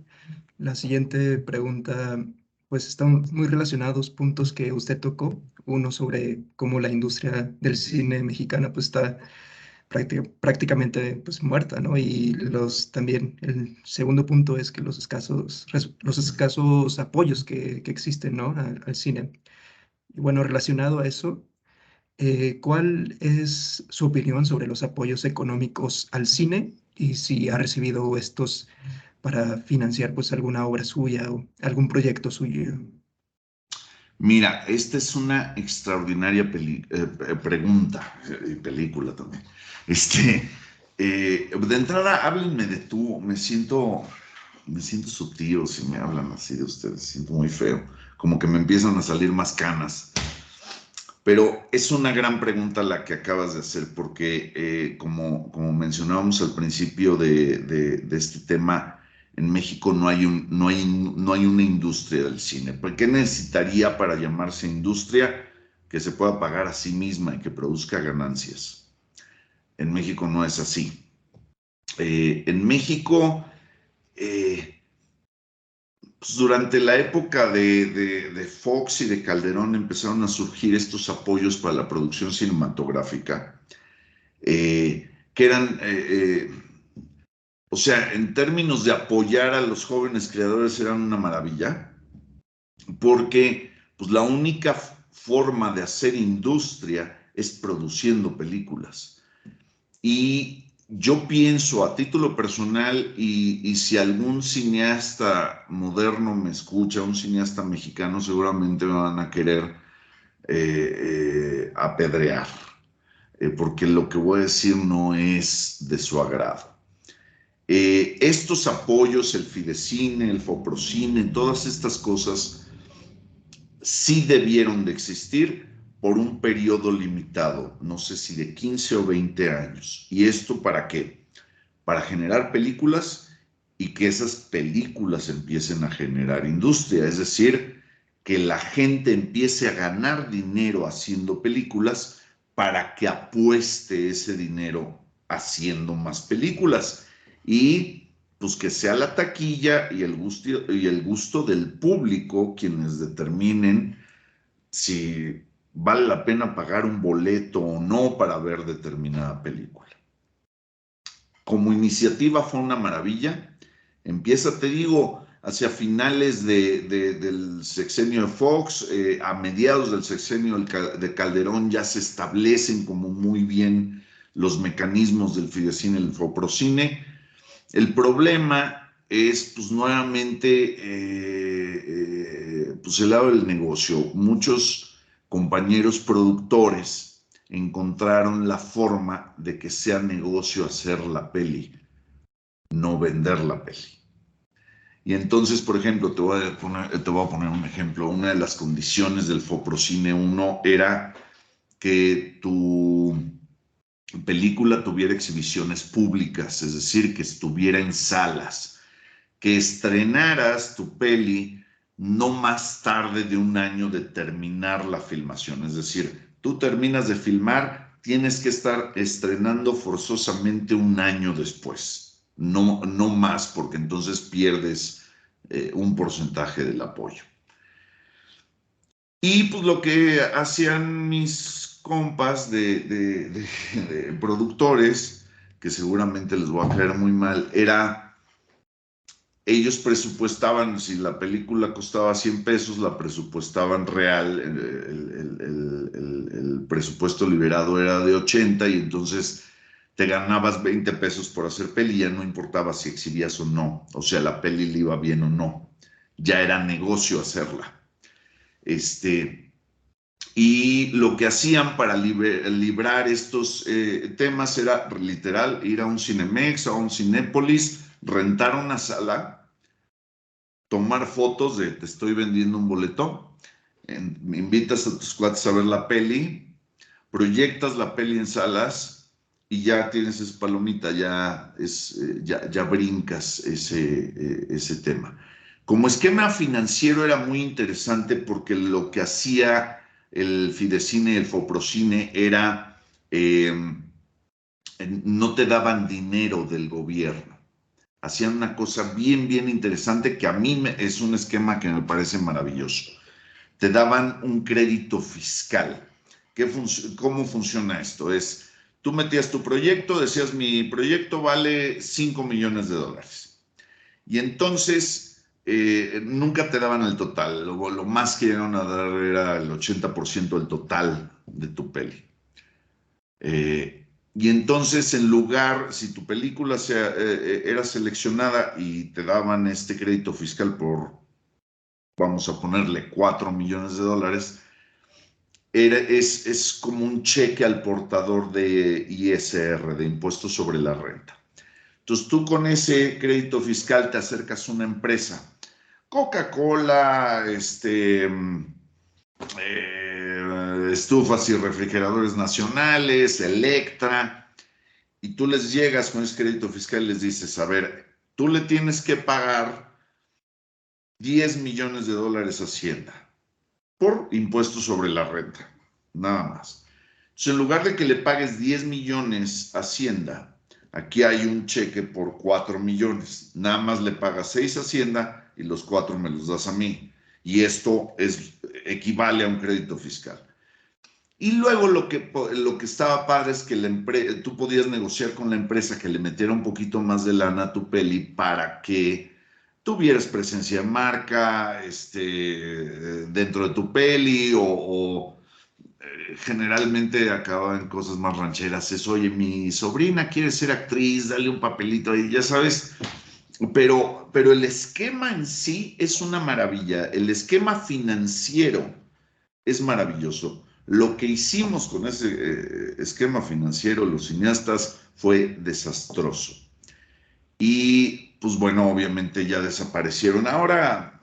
la siguiente pregunta, pues están muy relacionados puntos que usted tocó. Uno sobre cómo la industria del cine mexicana pues está prácticamente pues muerta, ¿no? Y también el segundo punto es que los escasos apoyos que existen, ¿no? Al cine. Y bueno, relacionado a eso, ¿cuál es su opinión sobre los apoyos económicos al cine y si ha recibido estos para financiar pues alguna obra suya o algún proyecto suyo? Mira, esta es una extraordinaria pregunta y película también. De entrada, háblenme de tú. Me siento su tío si me hablan así de ustedes. Siento muy feo. Como que me empiezan a salir más canas. Pero es una gran pregunta la que acabas de hacer, porque como mencionábamos al principio de este tema, en México no hay una industria del cine. ¿Por qué necesitaría para llamarse industria que se pueda pagar a sí misma y que produzca ganancias? En México no es así. En México, pues durante la época de Fox y de Calderón empezaron a surgir estos apoyos para la producción cinematográfica, que eran, o sea, en términos de apoyar a los jóvenes creadores eran una maravilla, porque pues, la única forma de hacer industria es produciendo películas. Y yo pienso a título personal, y si algún cineasta moderno me escucha, un cineasta mexicano, seguramente me van a querer apedrear, porque lo que voy a decir no es de su agrado. Estos apoyos, el Fidecine, el Foprocine, todas estas cosas sí debieron de existir por un periodo limitado, no sé si de 15 o 20 años. ¿Y esto para qué? Para generar películas y que esas películas empiecen a generar industria, es decir, que la gente empiece a ganar dinero haciendo películas para que apueste ese dinero haciendo más películas y pues que sea la taquilla y el gusto del público quienes determinen si vale la pena pagar un boleto o no para ver determinada película. Como iniciativa fue una maravilla. Empieza, te digo, hacia finales del sexenio de Fox, a mediados del sexenio de Calderón ya se establecen como muy bien los mecanismos del Fidecine y el Foprocine. El problema es, pues nuevamente, pues el lado del negocio. Muchos compañeros productores encontraron la forma de que sea negocio hacer la peli, no vender la peli. Y entonces, por ejemplo, te voy a poner un ejemplo. Una de las condiciones del Foprocine 1 era que tu película tuviera exhibiciones públicas, es decir, que estuviera en salas, que estrenaras tu peli no más tarde de un año de terminar la filmación, es decir, tú terminas de filmar, tienes que estar estrenando forzosamente un año después, no más, porque entonces pierdes un porcentaje del apoyo. Y pues lo que hacían mis compas de productores, que seguramente les voy a caer muy mal, era, ellos presupuestaban, si la película costaba 100 pesos, la presupuestaban real, el presupuesto liberado era de 80 y entonces te ganabas 20 pesos por hacer peli, ya no importaba si exhibías o no, o sea, la peli le iba bien o no, ya era negocio hacerla. Y lo que hacían para librar estos temas era literal ir a un Cinemex, a un Cinépolis, rentar una sala, tomar fotos de te estoy vendiendo un boleto, me invitas a tus cuates a ver la peli, proyectas la peli en salas y ya tienes esa palomita, ya brincas ese tema. Como esquema financiero era muy interesante porque lo que hacía el Fidecine y el Foprocine era, no te daban dinero del gobierno. Hacían una cosa bien, bien interesante que a mí es un esquema que me parece maravilloso. Te daban un crédito fiscal. ¿Cómo funciona esto? Tú metías tu proyecto, decías, mi proyecto vale 5 millones de dólares. Y entonces, nunca te daban el total. Lo más que llegaron a dar era el 80% del total de tu peli. Y entonces, en lugar, si tu película era seleccionada y te daban este crédito fiscal por, vamos a ponerle 4 millones de dólares, es como un cheque al portador de ISR, de impuestos sobre la renta. Entonces, tú con ese crédito fiscal te acercas a una empresa, Coca-Cola, estufas y refrigeradores nacionales, Electra, y tú les llegas con ese crédito fiscal y les dices, a ver, tú le tienes que pagar 10 millones de dólares a Hacienda por impuestos sobre la renta, nada más. Entonces, en lugar de que le pagues 10 millones a Hacienda, aquí hay un cheque por 4 millones, nada más le pagas 6 a Hacienda y los 4 me los das a mí. Y esto equivale a un crédito fiscal. Y luego lo que estaba padre es que tú podías negociar con la empresa que le metiera un poquito más de lana a tu peli para que tuvieras presencia de marca dentro de tu peli o generalmente acababa en cosas más rancheras. Oye, mi sobrina quiere ser actriz, dale un papelito ahí, ya sabes. Pero el esquema en sí es una maravilla. El esquema financiero es maravilloso. Lo que hicimos con ese esquema financiero, los cineastas, fue desastroso. Y pues bueno, obviamente ya desaparecieron. Ahora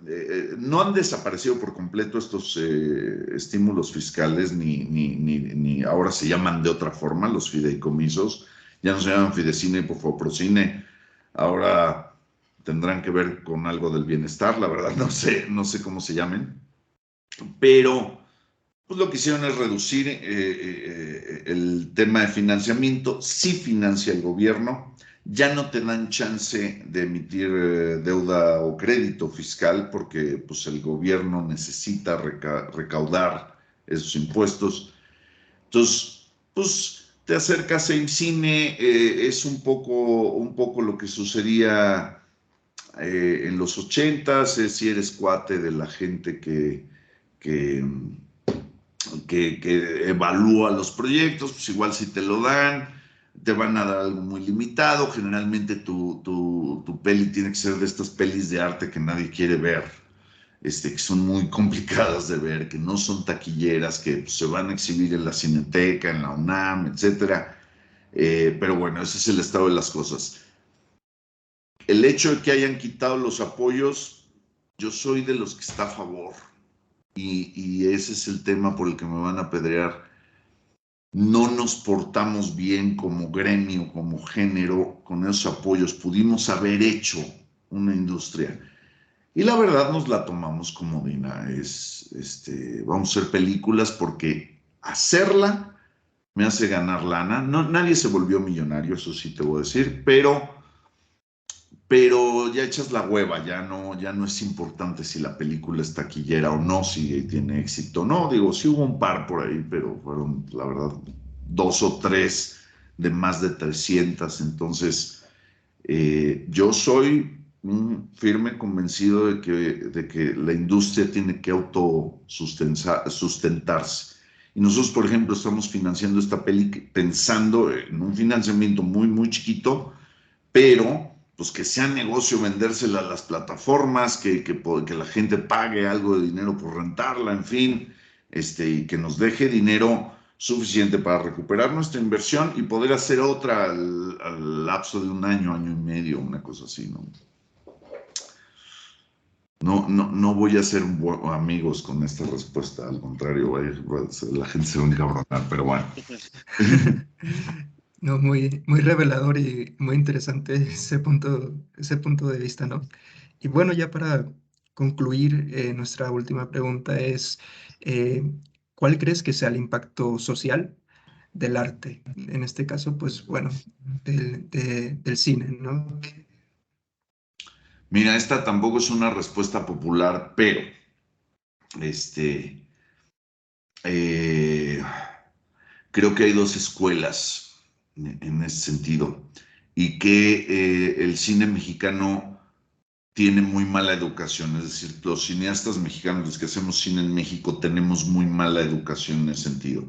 no han desaparecido por completo estos estímulos fiscales, ni ahora se llaman de otra forma los fideicomisos. Ya no se llaman Fidecine y Foprocine. Ahora tendrán que ver con algo del bienestar, la verdad, no sé cómo se llamen. Pero pues lo que hicieron es reducir el tema de financiamiento. Sí financia el gobierno, ya no te dan chance de emitir deuda o crédito fiscal porque pues, el gobierno necesita recaudar esos impuestos. Entonces, pues te acercas a IMCINE, es un poco lo que sucedía en los 80s, si eres cuate de la gente que evalúa los proyectos, pues igual si te lo dan, te van a dar algo muy limitado. Generalmente tu peli tiene que ser de estas pelis de arte que nadie quiere ver, que son muy complicadas de ver, que no son taquilleras, que pues, se van a exhibir en la Cineteca, en la UNAM, etc. Pero bueno, ese es el estado de las cosas. El hecho de que hayan quitado los apoyos, yo soy de los que está a favor. Y ese es el tema por el que me van a apedrear. No nos portamos bien como gremio, como género, con esos apoyos. Pudimos haber hecho una industria. Y la verdad nos la tomamos como Dina. Vamos a hacer películas porque hacerla me hace ganar lana. No, nadie se volvió millonario, eso sí te voy a decir, pero ya echas la hueva, ya no es importante si la película es taquillera o no, si tiene éxito. No, digo, sí hubo un par por ahí, pero fueron, la verdad, 2 o 3 de más de 300. Entonces, yo soy un firme convencido de que la industria tiene que autosustentarse. Y nosotros, por ejemplo, estamos financiando esta peli pensando en un financiamiento muy, muy chiquito, pero pues que sea negocio vendérsela a las plataformas, que la gente pague algo de dinero por rentarla, en fin, y que nos deje dinero suficiente para recuperar nuestra inversión y poder hacer otra al lapso de un año, año y medio, una cosa así, ¿no? No voy a ser amigos con esta respuesta, al contrario, la gente se va a encabronar, pero bueno. No, muy revelador y muy interesante ese punto de vista, ¿no? Y bueno, ya para concluir, nuestra última pregunta es, eh, ¿cuál crees que sea el impacto social del arte? En este caso, pues bueno, del cine, ¿no? Mira, esta tampoco es una respuesta popular, pero este, eh, creo que hay dos escuelas en ese sentido y que el cine mexicano tiene muy mala educación, es decir, los cineastas mexicanos, los que hacemos cine en México, tenemos muy mala educación en ese sentido.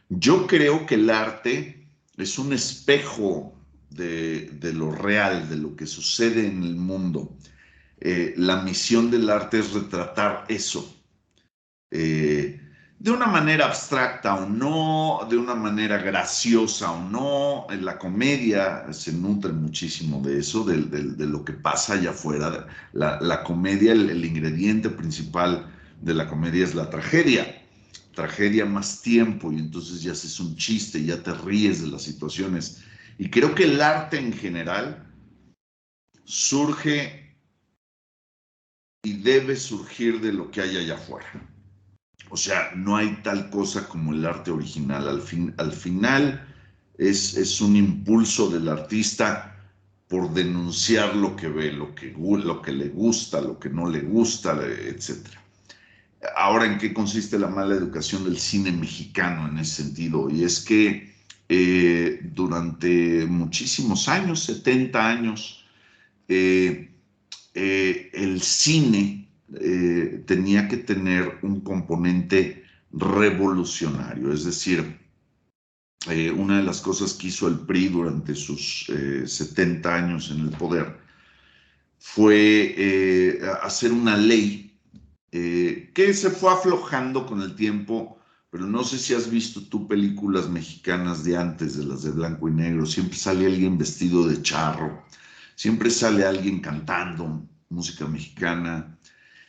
Yo creo que el arte es un espejo de lo real, de lo que sucede en el mundo. La misión del arte es retratar eso, eh, de una manera abstracta o no, de una manera graciosa o no. La comedia se nutre muchísimo de eso, de lo que pasa allá afuera. La comedia, el ingrediente principal de la comedia es la tragedia más tiempo, y entonces ya haces un chiste, ya te ríes de las situaciones. Y creo que el arte en general surge y debe surgir de lo que hay allá afuera. O sea, no hay tal cosa como el arte original. Al final es un impulso del artista por denunciar lo que ve, lo que le gusta, lo que no le gusta, etcétera. Ahora, ¿en qué consiste la mala educación del cine mexicano en ese sentido? Y es que durante muchísimos años, 70 años, el cine tenía que tener un componente revolucionario, es decir, una de las cosas que hizo el PRI durante sus 70 años en el poder fue hacer una ley que se fue aflojando con el tiempo, pero no sé si has visto tú películas mexicanas de antes, de las de blanco y negro. Siempre sale alguien vestido de charro, siempre sale alguien cantando música mexicana,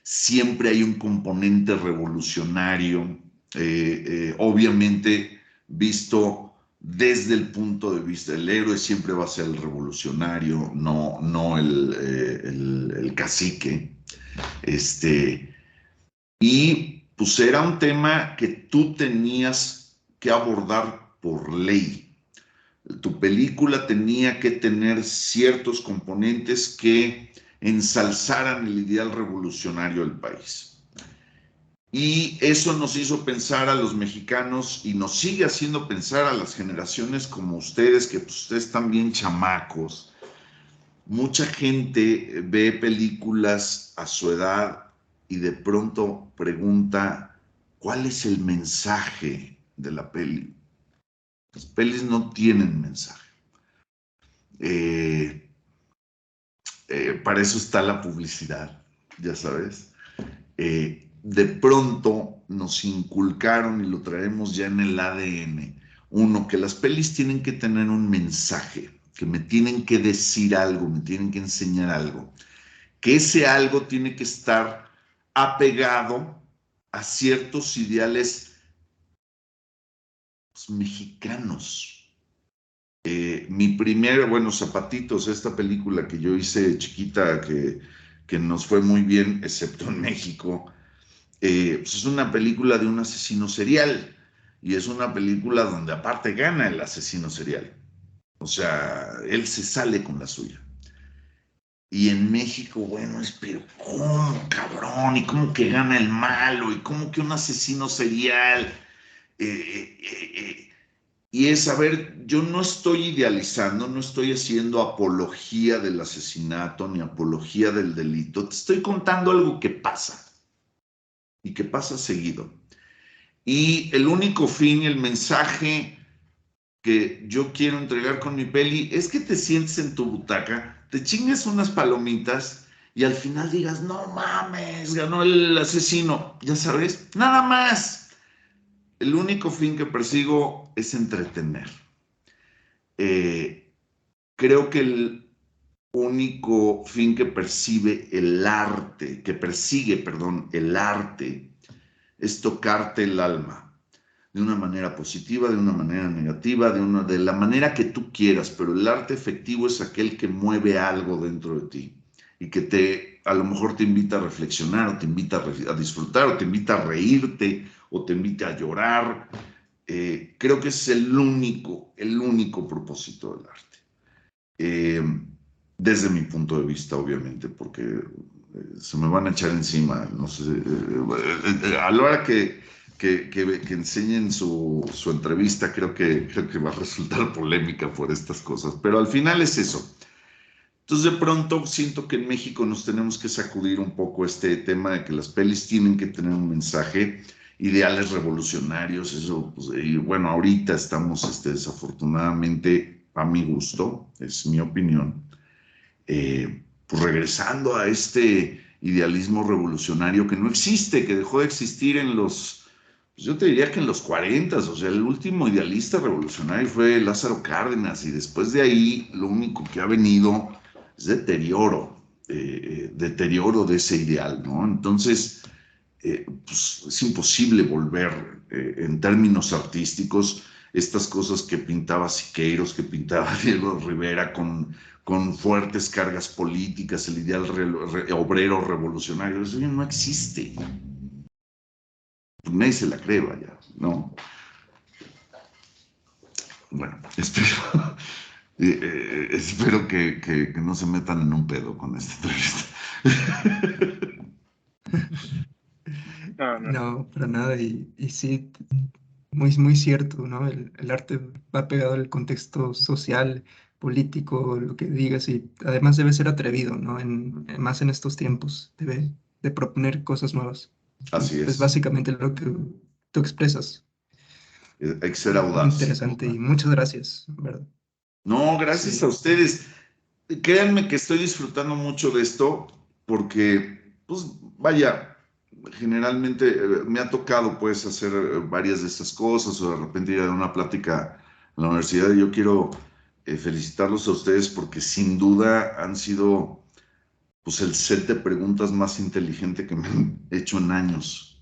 siempre hay un componente revolucionario, obviamente visto desde el punto de vista del héroe. Siempre va a ser el revolucionario, no el cacique. Y pues era un tema que tú tenías que abordar por ley. Tu película tenía que tener ciertos componentes que ensalzaran el ideal revolucionario del país. Y eso nos hizo pensar a los mexicanos y nos sigue haciendo pensar a las generaciones como ustedes, que pues, ustedes están bien chamacos. Mucha gente ve películas a su edad y de pronto pregunta, ¿cuál es el mensaje de la peli? Las pelis no tienen mensaje. Eh, para eso está la publicidad, ya sabes. De pronto nos inculcaron, y lo traemos ya en el ADN, uno, que las pelis tienen que tener un mensaje, que me tienen que decir algo, me tienen que enseñar algo, que ese algo tiene que estar apegado a ciertos ideales mexicanos. Bueno, Zapatitos, esta película que yo hice chiquita, que nos fue muy bien, excepto en México, pues es una película de un asesino serial, y es una película donde aparte gana el asesino serial. O sea, él se sale con la suya. Y en México, bueno, es, pero ¿cómo, cabrón? ¿Y cómo que gana el malo? ¿Y cómo que un asesino serial? Eh, eh, eh, y es, a ver, yo no estoy idealizando, no estoy haciendo apología del asesinato ni apología del delito. Te estoy contando algo que pasa y que pasa seguido. Y el único fin y el mensaje que yo quiero entregar con mi peli es que te sientes en tu butaca, te chingues unas palomitas y al final digas, no mames, ganó el asesino, ya sabes, nada más. El único fin que persigo es entretener. Eh, Creo que único fin que persigue el arte, es tocarte el alma de una manera positiva, de una manera negativa, de la manera que tú quieras, pero el arte efectivo es aquel que mueve algo dentro de ti y que a lo mejor te invita a reflexionar, o te invita a disfrutar, o te invita a reírte, o te invita a llorar. Creo que es el único propósito del arte. Desde mi punto de vista, obviamente, porque se me van a echar encima, no sé, a la hora que enseñen su entrevista, creo que va a resultar polémica por estas cosas, pero al final es eso. Entonces, de pronto, siento que en México nos tenemos que sacudir un poco este tema de que las pelis tienen que tener un mensaje, ideales revolucionarios, eso, pues, y bueno, ahorita estamos, desafortunadamente, a mi gusto, es mi opinión, pues regresando a este idealismo revolucionario que no existe, que dejó de existir pues yo te diría que en los 40, o sea, el último idealista revolucionario fue Lázaro Cárdenas, y después de ahí lo único que ha venido es deterioro de ese ideal, ¿no? Entonces, pues es imposible volver, en términos artísticos, estas cosas que pintaba Siqueiros, que pintaba Diego Rivera con fuertes cargas políticas, el ideal obrero revolucionario, eso ya no existe. Pues nadie se la cree, vaya, ¿no? Bueno, espero que no se metan en un pedo con esta entrevista. No, para nada. Y sí, muy cierto, ¿no? El arte va pegado al contexto social, político, lo que digas, y además debe ser atrevido, ¿no? Más en estos tiempos, debe de proponer cosas nuevas. Y Así pues es. básicamente lo que tú expresas. Hay que ser Muy audaz. interesante y muchas gracias, ¿verdad? No, gracias a Sí. ustedes. Créanme que estoy disfrutando mucho de esto porque, pues, vaya, generalmente me ha tocado, pues, hacer varias de estas cosas, o de repente ir a una plática en la universidad. Y yo quiero felicitarlos a ustedes porque sin duda han sido, pues, el set de preguntas más inteligente que me han hecho en años.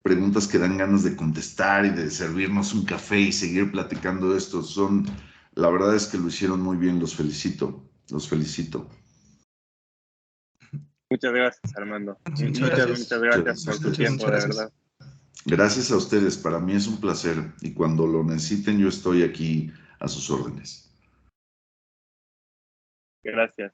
Preguntas que dan ganas de contestar y de servirnos un café y seguir platicando de esto. La verdad es que lo hicieron muy bien, los felicito, los felicito. Muchas gracias, Armando. Muchas gracias. Muchas gracias por tu tiempo, de gracias. verdad. Gracias a ustedes, para mí es un placer, y cuando lo necesiten yo estoy aquí a sus órdenes. Gracias.